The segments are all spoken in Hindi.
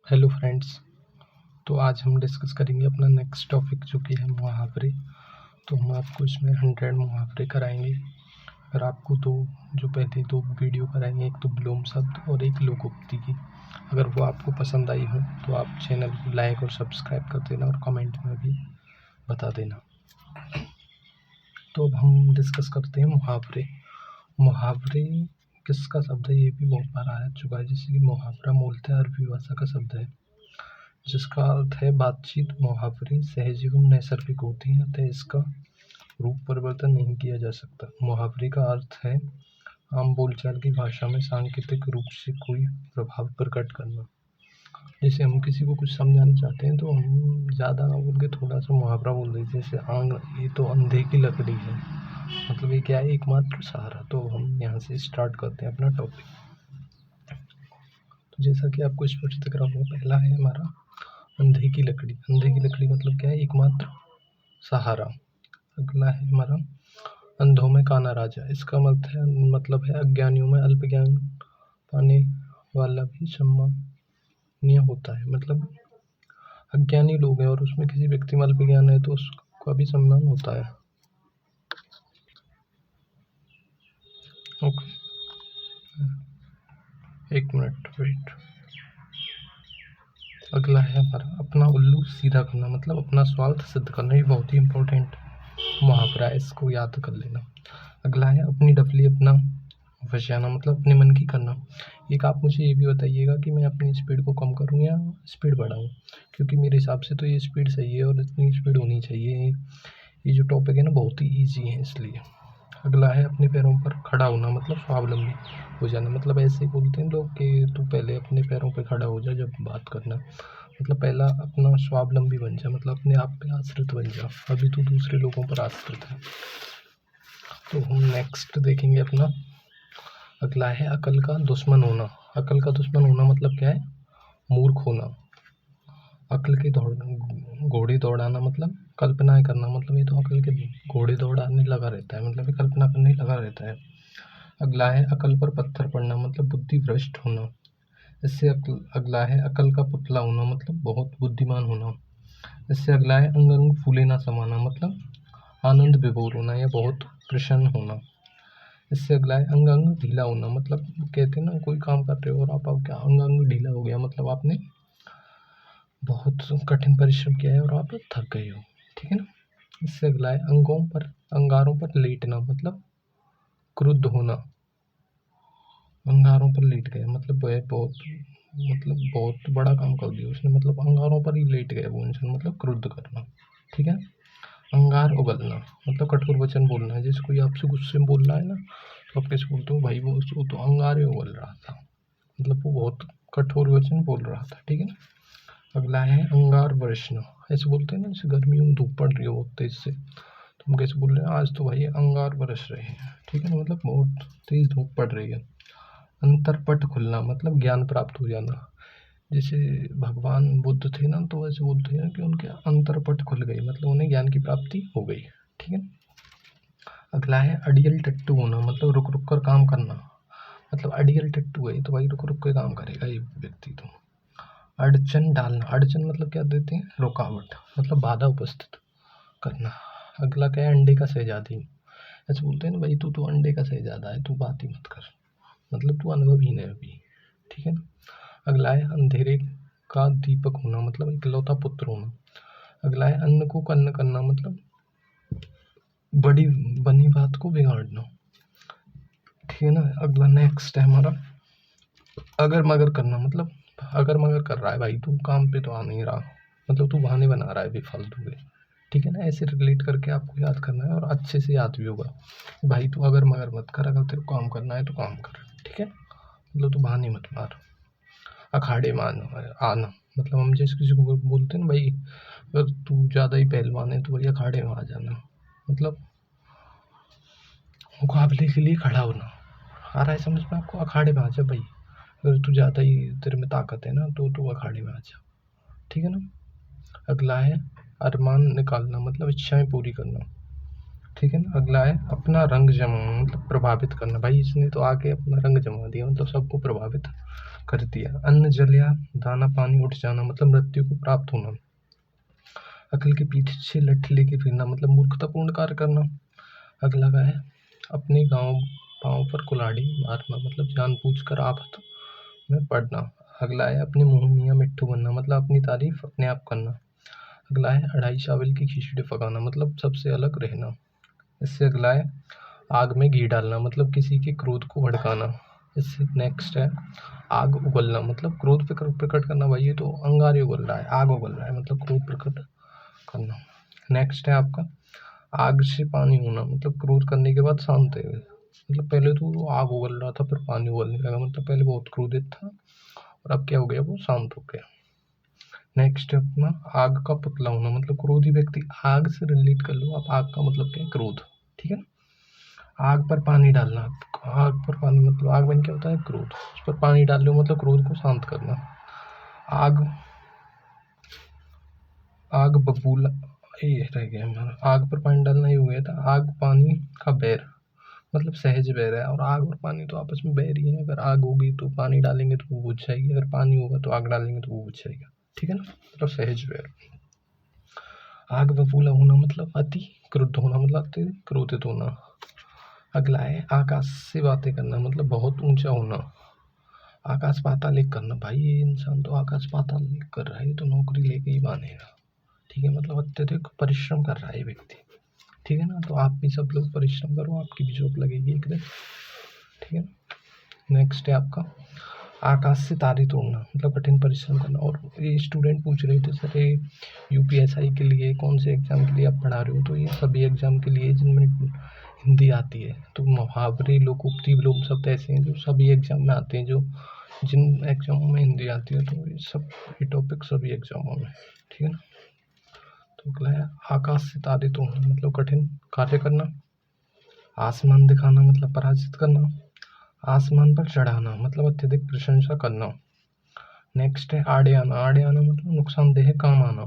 Hello friends. तो आज हम डिस्कस करेंगे अपना नेक्स्ट टॉपिक जो कि है मुहावरे। तो हम आपको इसमें 100 मुहावरे कराएंगे और आपको पहले दो वीडियो कराएंगे, एक तो विलोम शब्द और एक लोकोक्ति की। अगर वो आपको पसंद आई हो तो आप चैनल को लाइक और सब्सक्राइब कर देना और कमेंट में भी बता देना। तो अब हम डिस्कस करते हैं मुहावरे। मुहावरे किसका शब्द है, ये भी बहुत बार आ चुका है। जैसे कि मुहावरा मूलतः अरबी भाषा का शब्द है जिसका अर्थ है बातचीत। मुहावरे सहज एवं नैसर्गिक होती हैं, अतः इसका रूप परिवर्तन नहीं किया जा सकता। मुहावरे का अर्थ है आम बोलचाल की भाषा में सांकेतिक रूप से कोई प्रभाव प्रकट करना। जैसे हम किसी को कुछ समझाना चाहते हैं तो हम ज़्यादा ना बोल के थोड़ा सा मुहावरा बोल देते हैं, जैसे आंग ये तो अंधे की लकड़ी है, मतलब ये क्या है, एकमात्र सहारा। तो हम यहाँ से स्टार्ट करते हैं अपना टॉपिक। तो जैसा कि आपको स्पष्ट दिख रहा होगा, पहला है हमारा अंधे की लकड़ी। अंधे की लकड़ी मतलब क्या है, एकमात्र सहारा। अगला है हमारा अंधों में काना राजा। इसका मतलब है अज्ञानियों में अल्प ज्ञान पाने वाला भी सम्मानीय होता है। मतलब अज्ञानी लोग हैं और उसमें किसी व्यक्ति में अल्प ज्ञान है तो उसका भी सम्मान होता है। ओके, एक मिनट वेट। अगला है हमारा अपना उल्लू सीधा करना, मतलब अपना स्वार्थ सिद्ध करना। ये बहुत ही इंपॉर्टेंट मुहावरा है, इसको याद कर लेना। अगला है अपनी डफली अपना वशाना, मतलब अपने मन की करना। एक आप मुझे ये भी बताइएगा कि मैं अपनी स्पीड को कम करूँ या स्पीड बढ़ाऊँ, क्योंकि मेरे हिसाब से तो ये स्पीड सही है और इतनी स्पीड होनी चाहिए। ये जो टॉपिक है ना बहुत ही ईजी है इसलिए। अगला है अपने पैरों पर खड़ा होना, मतलब स्वावलंबी हो जाना। मतलब ऐसे ही बोलते हैं लोग कि तू पहले अपने पैरों पे खड़ा हो जा जब बात करना। मतलब पहला अपना स्वावलंबी बन जा, मतलब अपने आप पे आश्रित बन जा, अभी तू दूसरे लोगों पर आश्रित है। तो हम नेक्स्ट देखेंगे अपना अगला है अकल का दुश्मन होना। अकल का दुश्मन होना मतलब क्या है, मूर्ख होना। अकल के घोड़े दौड़ाना मतलब कल्पनाएं करना। मतलब ये तो अकल के घोड़े दौड़ाने लगा रहता है, मतलब ये कल्पना करने लगा रहता है। अगला है अकल पर पत्थर पड़ना, मतलब बुद्धि भ्रष्ट होना। इससे अगला है अकल का पुतला होना, मतलब बहुत बुद्धिमान होना। इससे अगला है अंग अंग फूले ना समाना, मतलब आनंद विभोर होना या बहुत प्रसन्न होना। इससे अगला है अंग अंग ढीला होना, मतलब कहते हैं ना कोई काम कर रहे हो और आप क्या अंग अंग ढीला हो गया, मतलब आपने बहुत कठिन परिश्रम किया है और आप थक गए हो, ठीक है ना। इससे अगला है अंगारों पर लेटना, मतलब क्रुद्ध होना। अंगारों पर लेट गए मतलब वह बहुत बड़ा काम कर दिया उसने, मतलब अंगारों पर ही लेट गया वो इंसान, मतलब क्रुद्ध करना, ठीक है। अंगार उगलना मतलब कठोर वचन बोलना है। जैसे कोई आपसे गुस्से में बोल रहा है ना तो आप कैसे बोलते हो, भाई वो तो अंगारे उगल रहा था, मतलब वो बहुत कठोर वचन बोल रहा था, ठीक है ना। अगला है अंगार बरसना। ऐसे बोलते हैं ना, जैसे गर्मियों में धूप पड़ रही हो बहुत तेज से, तो हम कैसे बोल रहे हैं, आज तो भाई अंगार बरस रहे हैं, ठीक है ना, मतलब बहुत तेज धूप पड़ रही है। अंतरपट खुलना मतलब ज्ञान प्राप्त हो जाना। जैसे भगवान बुद्ध थे ना, तो ऐसे बोलते हैं कि उनके अंतरपट खुल गई, मतलब उन्हें ज्ञान की प्राप्ति हो गई, ठीक है। अगला है अडियल टट्टू होना, मतलब रुक रुक कर काम करना। मतलब अडियल टट्टू है तो भाई रुक रुक के काम करेगा ये व्यक्ति। तो अड़चन डालना, अड़चन मतलब क्या देते हैं, रुकावट, मतलब बाधा उपस्थित करना। अगला क्या है अंडे का शहजादी। ऐसे बोलते हैं ना, भाई तू तो अंडे का शहजादा है, तू बात ही मत कर, मतलब तू अनुभवहीन है अभी, ठीक है ना। अगला है अंधेरे का दीपक होना, मतलब इकलौता पुत्र होना। अगला है अन्न को कन्न करना, मतलब बड़ी बनी बात को बिगाड़ना, ठीक है ना। अगला नेक्स्ट है हमारा अगर मगर करना, मतलब अगर मगर कर रहा है भाई, तू काम पे तो आ नहीं रहा, मतलब तू बहाने बना रहा है बेफालतू के, ठीक है ना। ऐसे रिलेट करके आपको याद करना है और अच्छे से याद भी होगा। भाई तू अगर मगर मत कर, अगर तेरे को काम करना है तो काम कर, ठीक है, मतलब तू बहाने मत मार। अखाड़े में आना, मतलब हम जैसे किसी को बोलते हैं ना, भाई अगर तू ज़्यादा ही पहलवान है तो भाई अखाड़े में आ जाना, मतलब मुकाबले के लिए खड़ा होना। आ रहा है समझ में आपको, अखाड़े में आ जा भाई, अगर तू ज़्यादा ही तेरे में ताकत है ना तो तू अखाड़े में आ जा, ठीक है ना। अगला है अरमान निकालना, मतलब इच्छाएं पूरी करना, ठीक है ना। अगला है अपना रंग जमाना, मतलब प्रभावित करना। भाई इसने तो आके अपना रंग जमा दिया, मतलब सबको प्रभावित कर दिया। अन्न जल या दाना पानी उठ जाना मतलब मृत्यु को प्राप्त होना। अकल के पीछे लठ लेके फिरना मतलब मूर्खतापूर्ण कार्य करना। अगला का है अपने गाँव पाँव पर कुल्हाड़ी मारना मतलब जानबूझकर आफत में पड़ना। अगला है अपने मुँह मियाँ मिट्ठू बनना मतलब अपनी तारीफ अपने आप करना। अगला है अढ़ाई चावल की खिचड़ी पकाना मतलब सबसे अलग रहना। इससे अगला है आग में घी डालना मतलब किसी के क्रोध को भड़काना। इससे नेक्स्ट है आग उगलना मतलब क्रोध प्रकट करना। भाई ये तो अंगारे उगल रहा है, आग उगल रहा है मतलब क्रोध प्रकट करना। नेक्स्ट है आपका आग से पानी होना मतलब क्रोध करने के बाद शांत है। मतलब पहले तो वो आग उगल रहा था फिर पानी उगलने लगा मतलब पहले बहुत क्रोधित था और अब क्या हो गया, वो शांत हो गया। नेक्स्ट है अपना आग का पुतला होना मतलब क्रोधी व्यक्ति। आग से रिलेट कर लो आप, आग का मतलब क्या है, क्रोध। ठीक है ना। आग पर पानी डालना, आग पर पानी मतलब आग बन क्या होता है, क्रोध। उस पर पानी डाल लो मतलब क्रोध को शांत करना। आग आग बबूला, ये रह गया हमारा। आग पर पानी डालना ये हो गया था। आग पानी का बैर मतलब सहज बैर है, और आग और पानी तो आपस में बैर ही है। अगर आग होगी तो पानी डालेंगे तो वो बुझ जाएगी, अगर पानी होगा तो आग डालेंगे तो वो बुझ जाएगा। ठीक है ना, मतलब सहज बैर। आग बबूला होना मतलब अति क्रुद्ध होना मतलब अति क्रोधित होना। अगला है आकाश से बातें करना मतलब बहुत ऊंचा होना। आकाश पाताल एक करना, भाई ये इंसान तो आकाश पाताल एक कर रहा है, ये तो नौकरी लेके ही मानेगा। ठीक है, मतलब अत्यधिक परिश्रम कर रहा है ये व्यक्ति। ठीक है ना, तो आप भी सब लोग परिश्रम करो, आपकी भी जॉब लगेगी एक दिन। ठीक है। नेक्स्ट है आपका आकाश से तारे तोड़ना मतलब कठिन परिश्रम करना। और ये स्टूडेंट पूछ रहे थे सर ये यूपीएसआई के लिए कौन से एग्ज़ाम के लिए आप पढ़ा रहे हो, तो ये सभी एग्ज़ाम के लिए जिनमें हिंदी आती है। तो मुहावरे लोकोक्ति लोग शब्द ऐसे हैं जो सभी एग्ज़ाम में आते हैं, जो जिन एग्ज़ामों में हिंदी आती है, तो ये टॉपिक सभी एग्ज़ामों में। ठीक है ना। तो अगला है आकाश से तारे तोड़ना मतलब कठिन कार्य करना। आसमान दिखाना मतलब पराजित करना। आसमान पर चढ़ाना मतलब अत्यधिक प्रशंसा करना। नेक्स्ट है आड़े आना, आड़े आना मतलब नुकसानदेह काम आना।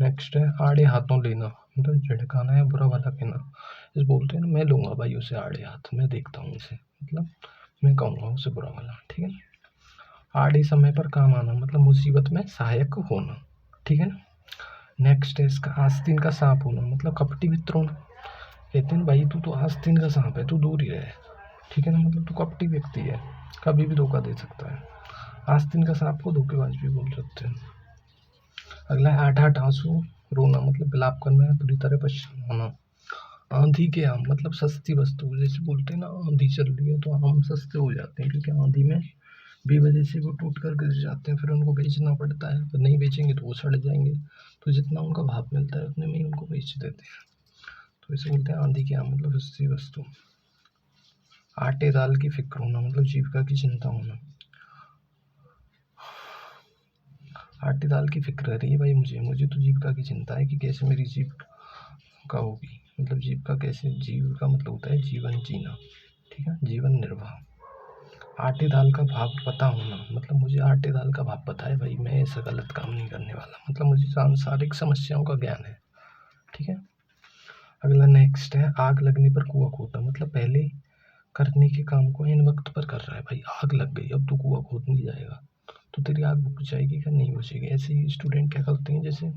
नेक्स्ट है आड़े हाथों लेना मतलब झिड़काना या बुरा भला कहना। इस बोलते हैं ना, मैं लूँगा भाई उसे आड़े हाथ, मैं देखता हूँ उसे, मतलब मैं कहूँगा उसे बुरा भला। ठीक है ना। आड़े समय पर काम आना मतलब मुसीबत में सहायक होना। ठीक है ना। नेक्स्ट है इसका आस्तीन का सांप होना मतलब कपटी मित्र होना। कहते हैं भाई तू तो आस्तीन का सांप है, तू दूर ही रहे। ठीक है ना, मतलब तू कपटी व्यक्ति है, कभी भी धोखा दे सकता है। आस्तीन का सांप को धोखेबाज भी बोल सकते हैं। अगला है आठ आठ आंसू रोना मतलब विलाप करना है, बुरी तरह परेशान होना। आंधी के आम मतलब सस्ती वस्तु, जैसे बोलते हैं ना आंधी चल रही है तो आम सस्ते हो जाते हैं, क्योंकि आंधी में बेवजह से वो टूट कर गिर जाते हैं, फिर उनको बेचना पड़ता है। अगर नहीं बेचेंगे तो वो सड़ जाएंगे, तो जितना उनका भाव मिलता है उतने में ही उनको बेच देते हैं। तो इसे बोलते हैं आंधी के आम मतलब सस्ती वस्तु। आटे दाल की फिक्र होना मतलब जीविका की चिंता होना। आटे दाल की फिक्र है रही है भाई, मुझे तो जीविका की चिंता है कि कैसे मेरी जीविका होगी। मतलब जीविका कैसे, जीविका मतलब होता है जीवन जीना। ठीक है, जीवन निर्वाह। आटे दाल का भाव पता होना मतलब मुझे आटे दाल का भाव पता है भाई, मैं ऐसा गलत काम नहीं करने वाला, मतलब मुझे सांसारिक समस्याओं का ज्ञान है। ठीक है। अगला नेक्स्ट है आग लगने पर कुआं खोदना मतलब पहले करने के काम को इन वक्त पर कर रहा है। भाई आग लग गई, अब तो कुआं खोद नहीं जाएगा, तो तेरी आग बुझ जाएगी क्या, नहीं बुझेगी। ऐसे ही स्टूडेंट क्या करते हैं, जैसे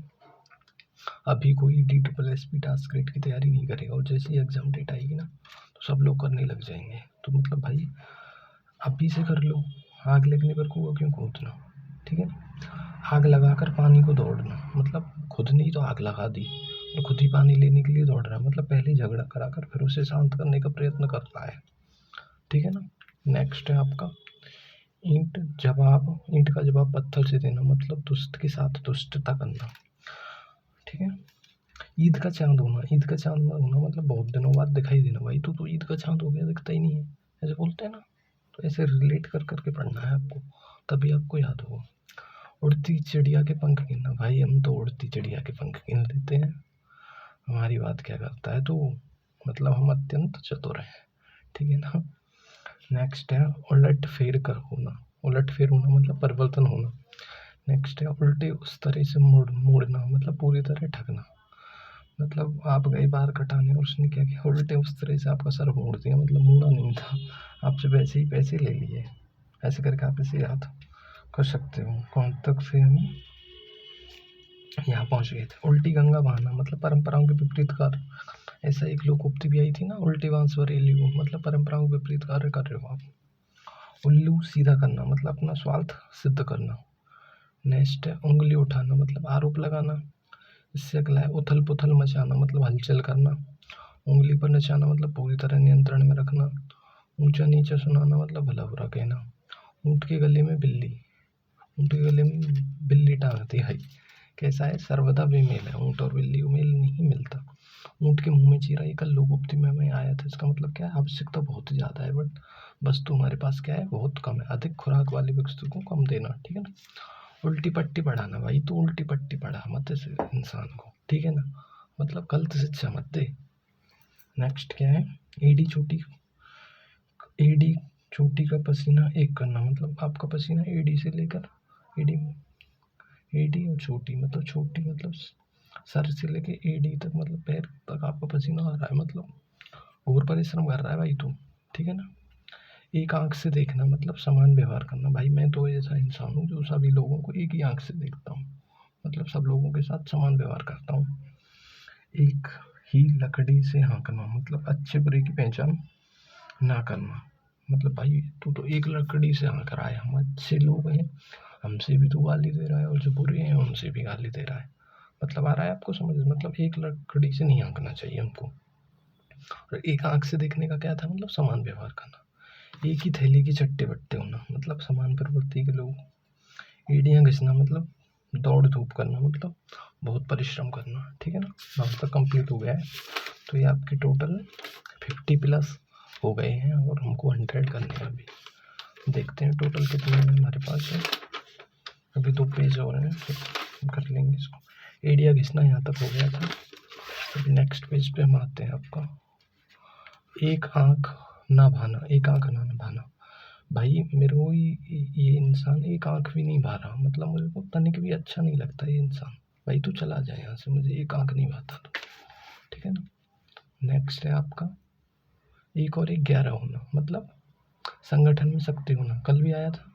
अभी कोई DSSP टास्क ग्रेड की तैयारी नहीं करेगा और जैसे ही एग्ज़ाम डेट आएगी ना तो सब लोग करने लग जाएंगे। तो मतलब भाई अभी से कर लो, आग लगने पर कुआं क्यों खोदना। ठीक है। आग लगाकर पानी को दौड़ना मतलब खुद ने ही तो आग लगा दी और खुद ही पानी लेने के लिए दौड़ रहा है, मतलब पहले झगड़ा कराकर फिर उसे शांत करने का प्रयत्न कर रहा है। ठीक है ना। नेक्स्ट है आपका ईंट का जवाब पत्थर से देना मतलब दुष्ट के साथ दुष्टता करना। ठीक है। ईद का चांद होना, ईद का चांद होना मतलब बहुत दिनों बाद दिखाई देना। भाई तू तो ईद का चांद हो गया, दिखता ही नहीं है, ऐसे बोलते हैं ना। तो ऐसे रिलेट कर करके पढ़ना है आपको, तभी आपको याद होगा। उड़ती चिड़िया के पंख गिनना, भाई हम तो उड़ती चिड़िया के पंख गिन लेते हैं, हमारी बात क्या करता है, तो मतलब हम अत्यंत चतुर हैं। ठीक है ना। नेक्स्ट है उलट फेर कर होना, उलट फेर होना मतलब परिवर्तन होना। नेक्स्ट है उल्टे उस तरह से मोड़ना मतलब पूरी तरह ठगना। मतलब आप गए बाल कटाने और उसने क्या किया, उल्टे उस तरह से आपका सर मोड़ दिया, मतलब मोड़ा नहीं था, आपसे वैसे ही पैसे ले लिए। ऐसे करके आप इसे याद कर सकते हो। कौन तक से हम यहाँ पहुँच गए थे। उल्टी गंगा बहाना मतलब परंपराओं के विपरीत कार्य। ऐसा एक लोकोक्ति भी आई थी ना, उल्टी बांस वरेली हो, मतलब परंपराओं के विपरीत कार्य कर रहे हो आप। उल्लू सीधा करना मतलब अपना स्वार्थ सिद्ध करना। नेक्स्ट है उंगली उठाना मतलब आरोप लगाना। इससे अगला है उथल पुथल मचाना मतलब हलचल करना। उंगली पर नचाना मतलब पूरी तरह नियंत्रण में रखना। ऊंचा नीचा सुनाना मतलब भला बुरा कहना। ऊँट के गले में बिल्ली, ऊँट के गले में बिल्ली टांगती है। कैसा है, सर्वदा बेमेल है, ऊँट और बिल्ली को मेल नहीं मिलता। ऊँट के मुंह में चीरा, ये कल लोकोक्ति में आया था। इसका मतलब क्या है, आवश्यकता बहुत ज़्यादा है बट वस्तु हमारे पास क्या है, बहुत कम है। अधिक खुराक वाली वस्तु को कम देना, ठीक है ना। उल्टी पट्टी पढ़ाना, भाई तू उल्टी पट्टी पढ़ा मत इस इंसान को, ठीक है ना, मतलब गलत शिक्षा मत दे। नेक्स्ट क्या है, एडी चोटी, एडी चोटी का पसीना एक करना मतलब आपका पसीना एडी से लेकर एडी, एडी और छोटी मतलब छोटी मतलब सर से लेके एडी तक मतलब पैर तक आपका पसीना आ रहा है, मतलब और परिश्रम कर रहा है भाई तू, ठीक है ना। एक आंख से देखना मतलब समान व्यवहार करना। भाई मैं तो ऐसा इंसान हूँ जो सभी लोगों को एक ही आंख से देखता हूँ, मतलब सब लोगों के साथ समान व्यवहार करता हूँ। एक ही लकड़ी से हाँकना मतलब अच्छे बुरे की पहचान ना करना। मतलब भाई तू तो एक लकड़ी से हाँक रहा है, हम अच्छे लोग हैं हमसे भी तू गाली दे रहा है, और जो बुरे हैं उनसे भी गाली दे रहा है। मतलब आ रहा है आपको समझ, मतलब एक लकड़ी से नहीं हाँकना चाहिए हमको। और एक आंख से देखने का क्या था, मतलब समान व्यवहार करना। एक ही थैली के चट्टे बट्टे होना मतलब समान प्रवृत्ति के लोग। एड़ियाँ घिसना मतलब दौड़ धूप करना, मतलब बहुत परिश्रम करना, ठीक है ना। नाम तक कंप्लीट हो गया है। तो ये आपके टोटल 50+ हो गए हैं और हमको 100 करने हैं अभी। देखते हैं टोटल कितने हैं हमारे पास है। अभी 2 पेज और हैं, फिर कर लेंगे इसको। एड़िया घिसना यहाँ तक हो गया था। अभी नेक्स्ट पेज पे हम आते हैं आपका एक आंख ना भाना, एक आंख ना भाना। भाई मेरे को ये इंसान एक आंख भी नहीं भा रहा, मतलब मुझे को तनिक भी अच्छा नहीं लगता ये इंसान। भाई तू चला जाए यहाँ से, मुझे एक आंख नहीं भाता तो, ठीक है ना। नेक्स्ट है आपका एक और एक 11 होना मतलब संगठन में शक्ति होना। कल भी आया था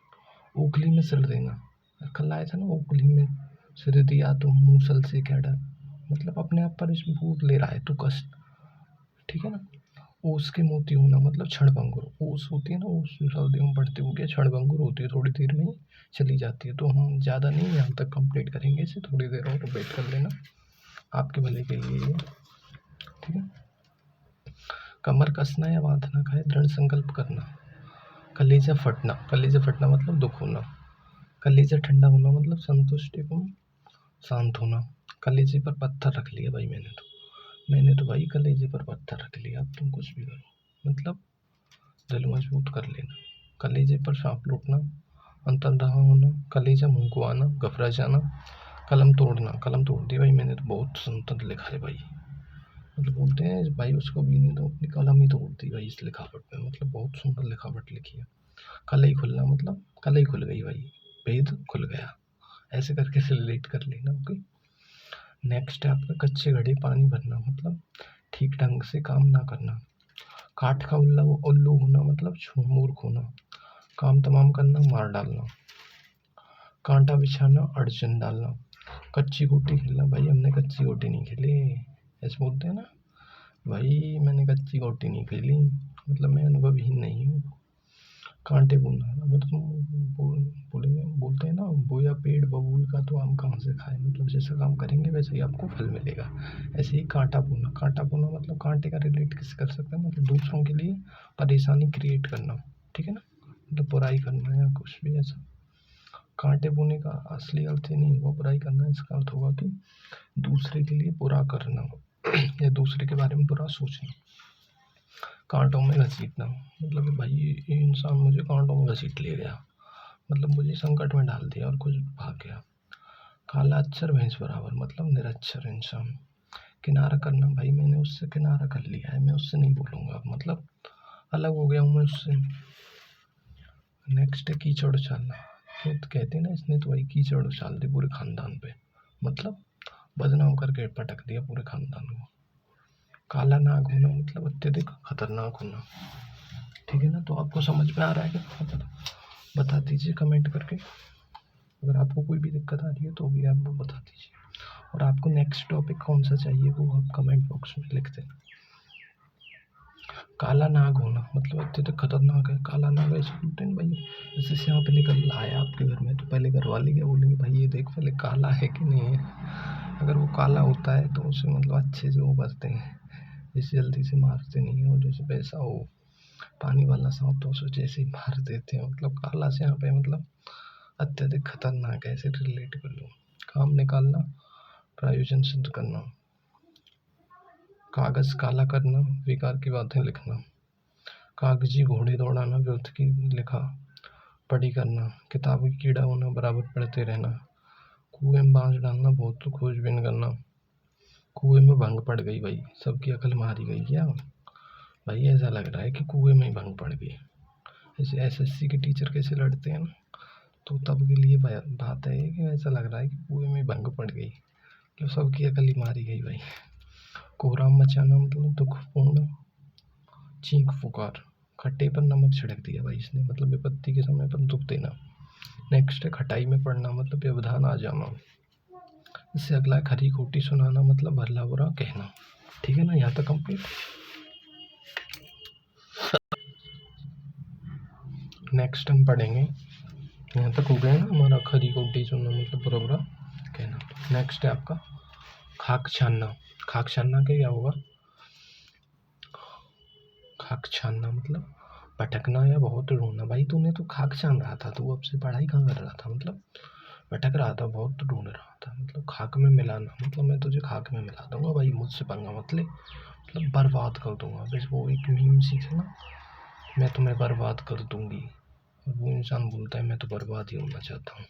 ओखली में सिर देना, कल आया था ना ओखली में सिर दिया तो मूसल से क्या डर, मतलब अपने आप पर भूत ले रहा है तू कष्ट, ठीक है ना। ओस के मोती होना मतलब क्षणभंगुर, ओस होती है ना, ओस सर्दियों में पड़ती हो गया, क्षणभंगुर होती है, थोड़ी देर में ही चली जाती है। तो हम ज़्यादा नहीं यहाँ तक कंप्लीट करेंगे इसे, थोड़ी देर और वेट कर लेना आपके भले के लिए, ठीक है। कमर कसना या बांधना का है दृढ़ संकल्प करना। कलेजा फटना, कलेजा फटना मतलब दुख होना। कलेजा ठंडा होना मतलब संतुष्ट एवं शांत होना। कलेजे पर पत्थर रख लिया भाई मैंने तो भाई कलेजे पर पत्थर रख लिया, अब तुम कुछ भी करो, मतलब दिल मजबूत कर लेना। कलेजे पर सांप लूटना, अंतर्दहा होना, कलेजा मुंह को आना, घबरा जाना। कलम तोड़ना, कलम तोड़ दी भाई मैंने तो, बहुत सुंदर लिखा है भाई, मतलब बोलते हैं भाई उसको भी नहीं तो अपनी कलम ही तोड़ दी भाई इस लिखावट में, मतलब बहुत सुंदर लिखावट लिखी है। कलई खुलना मतलब कलई खुल गई भाई, भेद खुल गया, ऐसे करके रिलेट कर लेना, ओके। नेक्स्ट है आपका कच्चे घड़े पानी भरना मतलब ठीक ढंग से काम ना करना। काठ का उल्लू होना मतलब मूर्ख होना। काम तमाम करना, मार डालना। कांटा बिछाना, अड़चन डालना। कच्ची गोटी खेलना, भाई हमने कच्ची गोटी नहीं खेली, ऐसे बोलते हैं ना, भाई मैंने कच्ची गोटी नहीं खेली, मतलब मैं अनुभवहीन नहीं हूँ। कांटे बोना, अगर तुम बोलते हैं ना बोया पेड़ बबूल का तो आम कहाँ से खाए, मतलब जैसा काम करेंगे वैसे ही आपको फल मिलेगा। ऐसे ही कांटा बोना, कांटा बोना मतलब कांटे का रिलेट किससे कर सकते हैं, मतलब दूसरों के लिए परेशानी क्रिएट करना, ठीक है ना, मतलब बुराई करना या कुछ भी ऐसा। कांटे बोने का असली अर्थ ही नहीं होगा बुराई करना, इसका अर्थ होगा कि दूसरे के लिए बुरा करना या दूसरे के बारे में बुरा सोचना। कांटों में घसीटना मतलब भाई ये इंसान मुझे कांटों में घसीट ले गया, मतलब मुझे संकट में डाल दिया और कुछ भाग गया। काला अक्षर भैंस बराबर मतलब निरक्षर इंसान। किनारा करना, भाई मैंने उससे किनारा कर लिया है, मैं उससे नहीं बोलूँगा, मतलब अलग हो गया हूँ मैं उससे। नेक्स्ट है कीचड़ उछालना, कहते हैं ना इसने तो भाई कीचड़ उछाल दी पूरे खानदान पे, मतलब बदनाम करके पटक दिया पूरे खानदान को। काला नाग होना मतलब अत्यधिक खतरनाक होना, ठीक है ना। तो आपको समझ में आ रहा है कि बता दीजिए कमेंट करके। अगर आपको कोई भी दिक्कत आ रही है तो भी आप वो बता दीजिए, और आपको नेक्स्ट टॉपिक कौन सा चाहिए वो आप कमेंट बॉक्स में लिख देना। काला नाग होना मतलब अत्यधिक खतरनाक है। काला नाग ऐसे बोलते हैं भाई, जैसे सांप निकल आया आपके घर में तो पहले घर वाले क्या बोलेंगे, भाई ये देख पहले काला है कि नहीं है। अगर वो काला होता है तो उसे मतलब अच्छे से वो करते हैं, जैसे जल्दी से मारते नहीं है, और जैसे वैसा हो पानी वाला सांप तो उसे जैसे ही मार देते हैं। मतलब काला से यहाँ पे मतलब अत्यधिक खतरनाक है, ऐसे रिलेट कर लो। काम निकालना, प्रयोजन सिद्ध करना, कागज काला करना, बेकार की बातें लिखना, कागजी घोड़े दौड़ाना, व्यर्थ की लिखा पढ़ी करना, किताबी कीड़ा होना, बराबर पढ़ते रहना, कुएं में बांस डालना, बहुत तो खोजबीन करना। कुएं में भंग पड़ गई भाई, सबकी अकल मारी गई क्या भाई? ऐसा लग रहा है कि कुएं में ही भंग पड़ गई। जैसे एसएससी के टीचर कैसे लड़ते हैं ना, तो तब के लिए बात है कि ऐसा लग रहा है कि कुएं में भंग पड़ गई, तो सबकी अकल ही मारी गई भाई। कोहराम मचाना मतलब दुखपूर्ण चीख पुकार, खट्टे पर नमक छिड़क दिया भाई इसने, मतलब विपत्ति के समय पर दुख देना। नेक्स्ट है खटाई में पड़ना, मतलब व्यवधान आ जाना। इससे अगला है खरी खोटी सुनाना, मतलब भला बुरा कहना। ठीक है ना, यहाँ तक कंप्लीट। नेक्स्ट हम पढ़ेंगे, यहाँ तक हो गया ना हमारा, खरी खोटी सुनना मतलब बुरा बुरा कहना। नेक्स्ट है आपका खाक छानना। खाक छानना का क्या होगा? खाक छानना मतलब भटकना या बहुत ढूंढना। भाई तूने तो खाक छान रहा था, तू अब से पढ़ाई कहाँ कर रहा था, मतलब भटक रहा था, बहुत ढूंढ रहा था। मतलब खाक में मिलाना, मतलब मैं तुझे खाक में मिला दूंगा भाई, मुझसे पंगा मत ले, मतलब बर्बाद कर दूंगा। बस वो एक मीम सी थी ना, मैं तुम्हें बर्बाद कर दूंगी, और वो इंसान बोलता है मैं तो बर्बाद ही होना चाहता हूँ।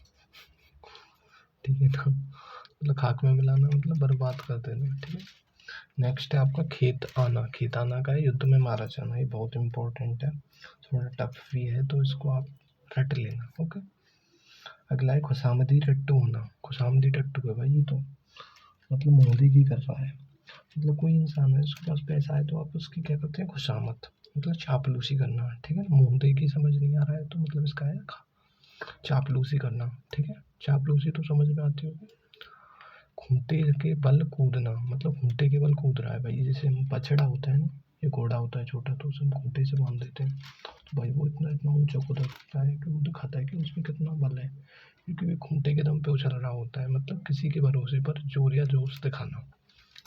ठीक है, तो मतलब खाक में मिलाना मतलब बर्बाद कर देना। ठीक है। नेक्स्ट है आपका खेत आना। खेत आना का है युद्ध में मारा जाना, ये बहुत इंपॉर्टेंट है, थोड़ा टफ भी है तो इसको आप रट लेना। ओके। अगला है खुशामदी टट्टू होना। खुशामदी टट्टू है भाई, ये तो मतलब मोदी कर रहा है। मतलब कोई इंसान है उसके पास पैसा है तो आप उसकी क्या करते हैं, खुशामद, मतलब चापलूसी करना। ठीक है ना, मुंह समझ नहीं आ रहा है तो मतलब इसका है चापलूसी करना। ठीक है, चापलूसी तो समझ में आती होगी। खूंटे के बल कूदना, मतलब खूंटे के बल कूद रहा है भाई। जैसे बछड़ा होता है ना, ये घोड़ा होता है छोटा, तो उसे हम खूंटे से बांध देते हैं, तो भाई वो इतना इतना ऊंचा कूद सकता है कि वो दिखाता है कि उसमें कितना बल है, क्योंकि वो खूंटे के दम पे उछल रहा होता है। मतलब किसी के भरोसे पर जोर या जोश दिखाना।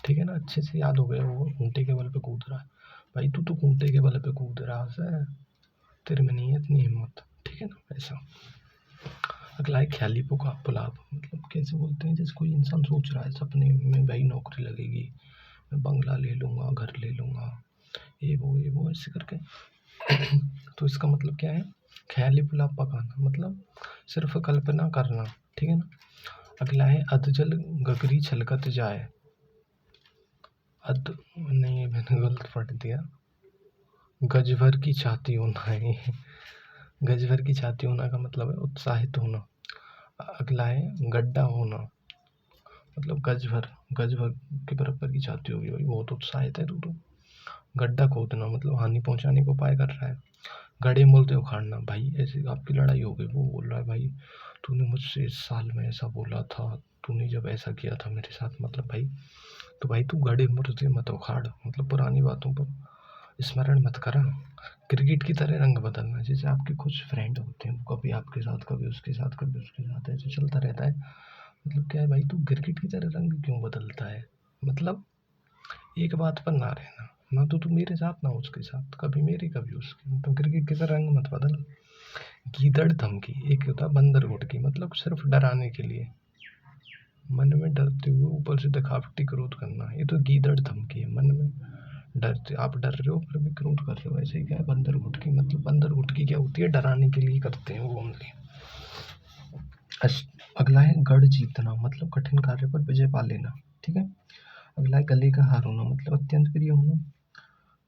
ठीक है ना, अच्छे से याद हो गया, वो खूंटे के बल पे कूद रहा है। भाई तू तो खूंटे के बल पे कूद रहा है, तेरे में नहीं है इतनी हिम्मत। ठीक है ना, ऐसा। अगला है ख्याली पुलाव, मतलब कैसे बोलते हैं, जैसे कोई इंसान सोच रहा है सपने में भाई नौकरी लगेगी, मैं बंगला ले लूँगा, घर ले लूँगा, ये वो ऐसे करके। तो इसका मतलब क्या है, ख्याली पुलाव पकाना, मतलब सिर्फ कल्पना करना। ठीक है ना। अगला है अधजल गगरी छलकत जाए। अध नहीं, मैंने गलत पढ़ दिया, गज भर की छाती होना है। गज भर की छाती होना का मतलब है उत्साहित होना। अगला है गड्ढा होना, मतलब गज भर के बराबर की छाती होगी भाई, बहुत उत्साहित है तू तो। गड्ढा खोदना मतलब हानि पहुंचाने को उपाय कर रहा है। गड़े मुल्ते उखाड़ना, भाई ऐसे आपकी लड़ाई हो गई, वो बोल रहा है भाई तूने मुझसे इस साल में ऐसा बोला था, तूने जब ऐसा किया था मेरे साथ, मतलब भाई तो भाई तू गड़े मुर्दे मत उखाड़, मतलब पुरानी बातों पर स्मरण मत करा। क्रिकेट की तरह रंग बदलना, जैसे आपके कुछ फ्रेंड होते हैं, कभी आपके साथ, कभी उसके साथ, कभी उसके साथ, ऐसे चलता रहता है। मतलब क्या है भाई, तू क्रिकेट की तरह रंग क्यों बदलता है, मतलब एक बात पर ना रहना, ना तो तू मेरे साथ ना उसके साथ, कभी मेरी कभी उसकी, तो क्रिकेट की तरह रंग मत बदल। गीदड़ धमकी, एक होता है बंदर घुटकी, मतलब सिर्फ डराने के लिए, मन में डरते हुए ऊपर से दिखावटी क्रोध करना, ये तो गीदड़ धमकी है। मन में डरते, आप डर रहे हो पर भी क्रोध कर रहे हो, ऐसे ही क्या है बंदर घुटकी, मतलब बंदर घुटकी क्या होती है, डराने के लिए करते हैं वो ओनली। अगला है गढ़ जीतना, मतलब कठिन कार्य पर विजय पा लेना। ठीक है। अगला है गले का हार होना, मतलब अत्यंत प्रिय होना।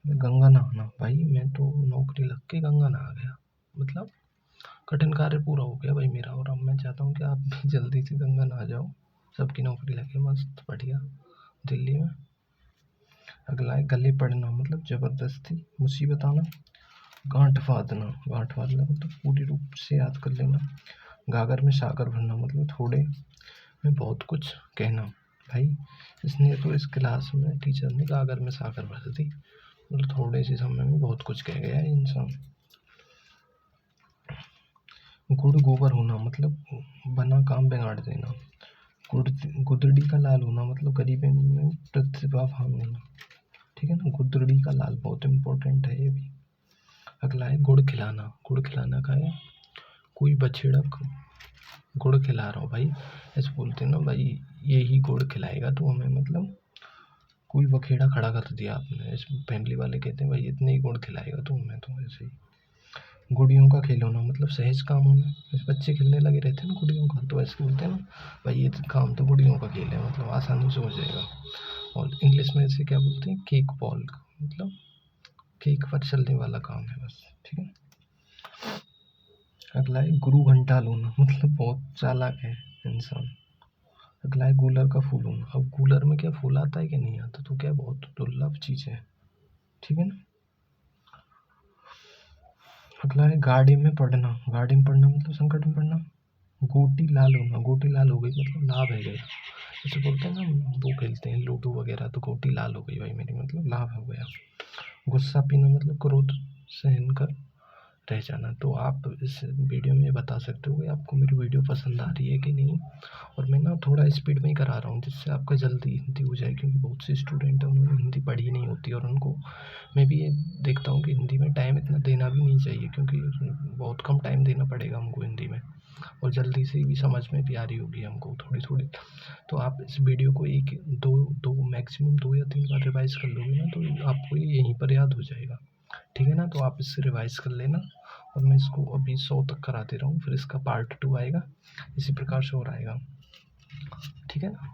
गंगा नहाना, भाई मैं तो नौकरी लग के गंगा नहा गया, मतलब कठिन कार्य पूरा हो गया भाई मेरा, और अब मैं चाहता हूँ कि आप भी जल्दी से गंगा नहा जाओ, सबकी नौकरी लगे मस्त बढ़िया दिल्ली में। अगला है गले पड़ना, मतलब जबरदस्ती मुसीबत आना। गांठ बांधना मतलब पूरी रूप से याद कर लेना। गागर में सागर भरना मतलब थोड़े में बहुत कुछ कहना। भाई इसने तो इस क्लास में टीचर ने गागर में सागर भर दी, मतलब थोड़े से समय में बहुत कुछ कह गया है इंसान। गुड़ गोबर होना मतलब बना काम बिगाड़ देना। गुदड़ी का लाल होना मतलब गरीबी में प्रतिभावान होना। ठीक है ना, गुदड़ी का लाल बहुत इंपॉर्टेंट है ये भी। अगला है गुड़ खिलाना। गुड़ खिलाना का है कोई बछड़ा गुड़ खिला रहा हो भाई, ऐसे बोलते हैं ना भाई, यही गुड़ खिलाएगा तो हमें, मतलब कोई बखेड़ा खड़ा कर दिया आपने, इस फैमिली वाले कहते हैं भाई इतने ही गुड़ खिलाएगा तो हमें, तो ऐसे ही। गुड़ियों का खेल होना मतलब सहज काम होना। जैसे बच्चे खेलने लगे रहते हैं ना गुड़ियों का, तो ऐसे बोलते हैं ना भाई ये तो काम तो गुड़ियों का खेल है, मतलब आसानी से हो जाएगा। और इंग्लिश में इसे क्या बोलते हैं, केक बॉल, मतलब केक पर चलने वाला काम है बस। ठीक है। अगला है गुरु घंटा होना मतलब बहुत चालाक है इंसान। अगला है गूलर का फूल होना। अब गूलर में क्या फूल आता है कि नहीं आता, तो क्या बहुत दुर्लभ चीज़ है। ठीक है ना। अगला है गाड़ी में पढ़ना। गाड़ी में पढ़ना मतलब संकट में पढ़ना। गोटी लाल होना। गोटी लाल हो गई मतलब लाभ है गया। जैसे बोलते हैं ना वो खेलते हैं लूडो वगैरह, तो गोटी लाल हो गई भाई मेरी, मतलब लाभ हो गया। गुस्सा पीना मतलब क्रोध सहन कर रह जाना। तो आप इस वीडियो में बता सकते हो कि आपको मेरी वीडियो पसंद आ रही है कि नहीं। और मैं ना थोड़ा स्पीड में ही करा रहा हूँ जिससे आपका जल्दी हिंदी हो जाए, क्योंकि बहुत से स्टूडेंट हैं उन्होंने हिंदी पढ़ी नहीं होती, और उनको मैं भी ये देखता हूँ कि हिंदी में टाइम इतना देना भी नहीं चाहिए, क्योंकि बहुत कम टाइम देना पड़ेगा हमको हिंदी में, और जल्दी से भी समझ में भी आ रही होगी हमको थोड़ी थोड़ी। तो आप इस वीडियो को एक दो दो मैक्सिमम 2 या 3 बार रिवाइज़ कर लोगे ना, तो आपको ये यहीं पर याद हो जाएगा। ठीक है ना, तो आप इससे रिवाइज़ कर लेना। और मैं इसको अभी 100 तक करा दे रहा हूँ, फिर इसका पार्ट 2 आएगा, इसी प्रकार से और आएगा। ठीक है ना।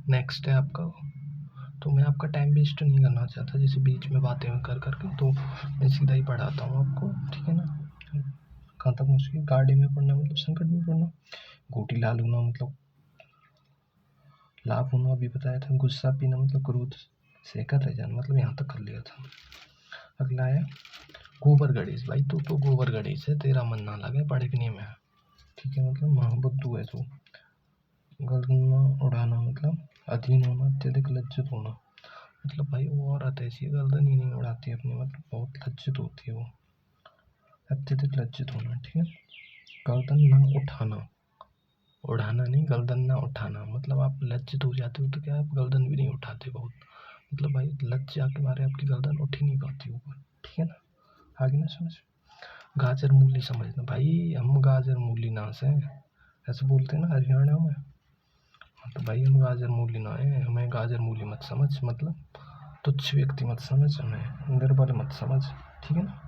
नेक्स्ट है आपका, तो मैं आपका टाइम वेस्ट नहीं करना चाहता जैसे बीच में बातें कर करके, तो मैं सीधा ही पढ़ाता हूँ आपको। ठीक है ना। कहाँ तक मुझे गाड़ी में पढ़ना मतलब संकट में पढ़ना। गोटी लाल होना मतलब लाभ होना अभी बताया था। गुस्सा पीना मतलब क्रोध से कर रह जाना, मतलब यहाँ तक कर लिया था। अगला है गोबर गणेश। भाई तो गोबर गणेश है, तेरा मन ना लगे पढ़ने में। ठीक है, मतलब महाबुद्धू है तू। गर्दन उड़ाना मतलब अधीन होना, अत्यधिक लज्जित होना। मतलब भाई वो औरत ऐसी गर्दन ही नहीं उड़ाती अपनी, मतलब बहुत लज्जित होती है वो। अत्यधिक लज्जित होना। ठीक है। गर्दन ना उठाना, उड़ाना नहीं, गर्दन ना उठाना, मतलब आप लज्जित हो जाते हो तो क्या आप गर्दन भी नहीं उठाते बहुत, मतलब भाई लज्जा के मारे आपकी गर्दन उठ ही नहीं पाती ऊपर। ठीक है ना। आगे ना समझ। गाजर मूली समझना। भाई हम गाजर मूली ना से, ऐसे बोलते हैं ना हरियाणा में। हाँ, तो भाई हम गाजर मूली ना है, हमें गाजर मूली मत समझ, मतलब तुच्छ व्यक्ति मत समझ, हमें निर्बल मत समझ। ठीक है ना।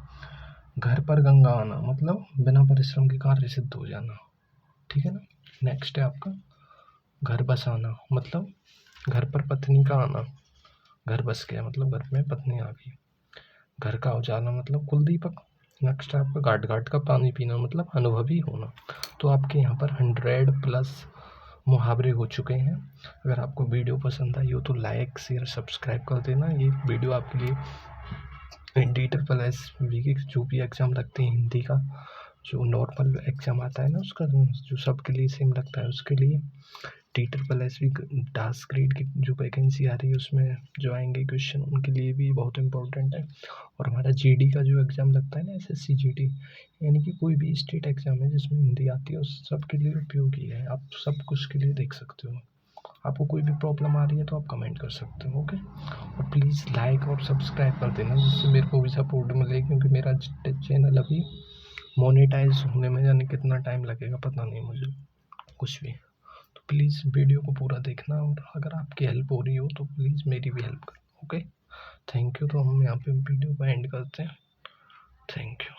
घर पर गंगा आना मतलब बिना परिश्रम के कार्य सिद्ध हो जाना। ठीक है ना। नेक्स्ट है आपका घर बसाना, मतलब घर पर पत्नी का आना। घर बस गया मतलब घर में पत्नी आ गई। घर का उजाला मतलब कुलदीपक। नेक्स्ट है आपका घाट घाट का पानी पीना मतलब अनुभवी होना। तो आपके यहाँ पर 100+ मुहावरे हो चुके हैं। अगर आपको वीडियो पसंद आई हो तो लाइक शेयर सब्सक्राइब कर देना। ये वीडियो आपके लिए DSSS जो भी एग्ज़ाम लगते हैं हिंदी का, जो नॉर्मल एग्ज़ाम आता है ना उसका, जो सबके लिए सेम लगता है, उसके लिए DSSS टास्क ग्रेड की जो वैकेंसी आ रही है उसमें जो आएंगे क्वेश्चन, उनके लिए भी बहुत इंपॉर्टेंट है। और हमारा GD का जो एग्ज़ाम लगता है ना, SSC GD, यानी कि कोई भी स्टेट एग्ज़ाम है जिसमें हिंदी आती है, उस सबके लिए उपयोगी है। आप सब कुछ के लिए देख सकते हो। आपको कोई भी प्रॉब्लम आ रही है तो आप कमेंट कर सकते हो। ओके। और प्लीज़ लाइक और सब्सक्राइब कर देना जिससे मेरे को भी सपोर्ट मिले, क्योंकि मेरा चैनल अभी मोनेटाइज होने में यानी कितना टाइम लगेगा पता नहीं मुझे कुछ भी। तो प्लीज़ वीडियो को पूरा देखना, और अगर आपकी हेल्प हो रही हो तो प्लीज़ मेरी भी हेल्प करो। Okay, thank you. तो हम यहाँ पे वीडियो को एंड करते हैं। Thank you.